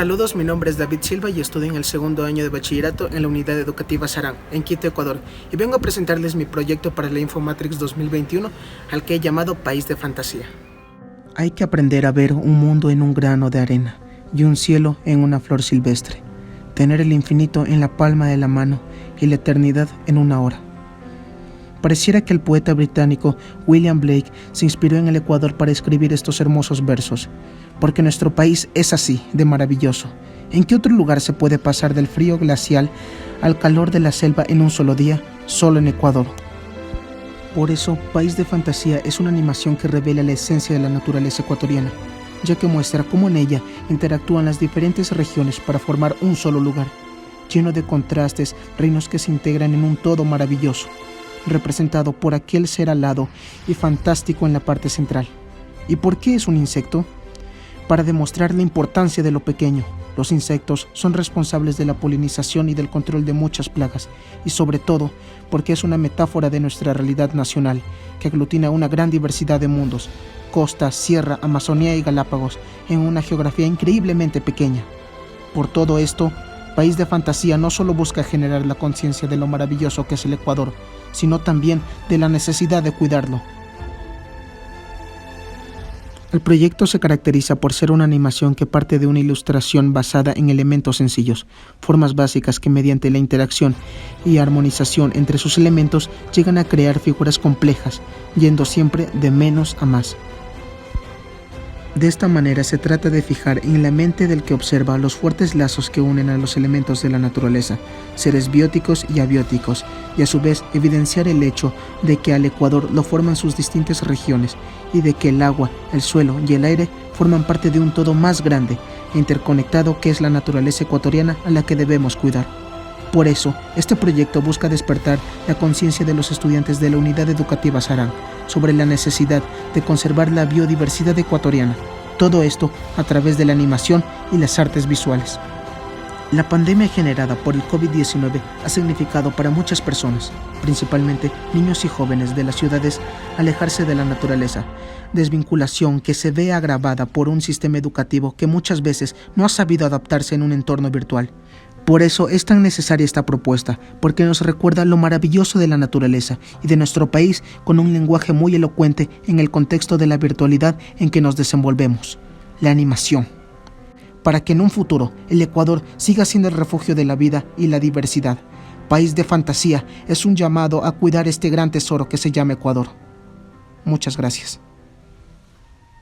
Saludos, mi nombre es David Silva y estudio en el segundo año de bachillerato en la unidad educativa Sarán, en Quito, Ecuador, y vengo a presentarles mi proyecto para la Infomatrix 2021, al que he llamado País de Fantasía. Hay que aprender a ver un mundo en un grano de arena y un cielo en una flor silvestre, tener el infinito en la palma de la mano y la eternidad en una hora. Pareciera que el poeta británico William Blake se inspiró en el Ecuador para escribir estos hermosos versos, porque nuestro país es así de maravilloso. ¿En qué otro lugar se puede pasar del frío glacial al calor de la selva en un solo día? Solo en Ecuador. Por eso, País de Fantasía es una animación que revela la esencia de la naturaleza ecuatoriana, ya que muestra cómo en ella interactúan las diferentes regiones para formar un solo lugar, lleno de contrastes, reinos que se integran en un todo maravilloso, representado por aquel ser alado y fantástico en la parte central. ¿Y por qué es un insecto? Para demostrar la importancia de lo pequeño. Los insectos son responsables de la polinización y del control de muchas plagas, y sobre todo porque es una metáfora de nuestra realidad nacional, que aglutina una gran diversidad de mundos, costa, sierra, Amazonía y Galápagos, en una geografía increíblemente pequeña. Por todo esto, País de Fantasía no solo busca generar la conciencia de lo maravilloso que es el Ecuador, sino también de la necesidad de cuidarlo. El proyecto se caracteriza por ser una animación que parte de una ilustración basada en elementos sencillos, formas básicas que mediante la interacción y armonización entre sus elementos llegan a crear figuras complejas, yendo siempre de menos a más. De esta manera se trata de fijar en la mente del que observa los fuertes lazos que unen a los elementos de la naturaleza, seres bióticos y abióticos, y a su vez evidenciar el hecho de que al Ecuador lo forman sus distintas regiones y de que el agua, el suelo y el aire forman parte de un todo más grande e interconectado que es la naturaleza ecuatoriana a la que debemos cuidar. Por eso, este proyecto busca despertar la conciencia de los estudiantes de la unidad educativa Sarán sobre la necesidad de conservar la biodiversidad ecuatoriana. Todo esto a través de la animación y las artes visuales. La pandemia generada por el COVID-19 ha significado para muchas personas, principalmente niños y jóvenes de las ciudades, alejarse de la naturaleza, desvinculación que se ve agravada por un sistema educativo que muchas veces no ha sabido adaptarse en un entorno virtual. Por eso es tan necesaria esta propuesta, porque nos recuerda lo maravilloso de la naturaleza y de nuestro país con un lenguaje muy elocuente en el contexto de la virtualidad en que nos desenvolvemos, la animación. Para que en un futuro el Ecuador siga siendo el refugio de la vida y la diversidad. País de Fantasía es un llamado a cuidar este gran tesoro que se llama Ecuador. Muchas gracias.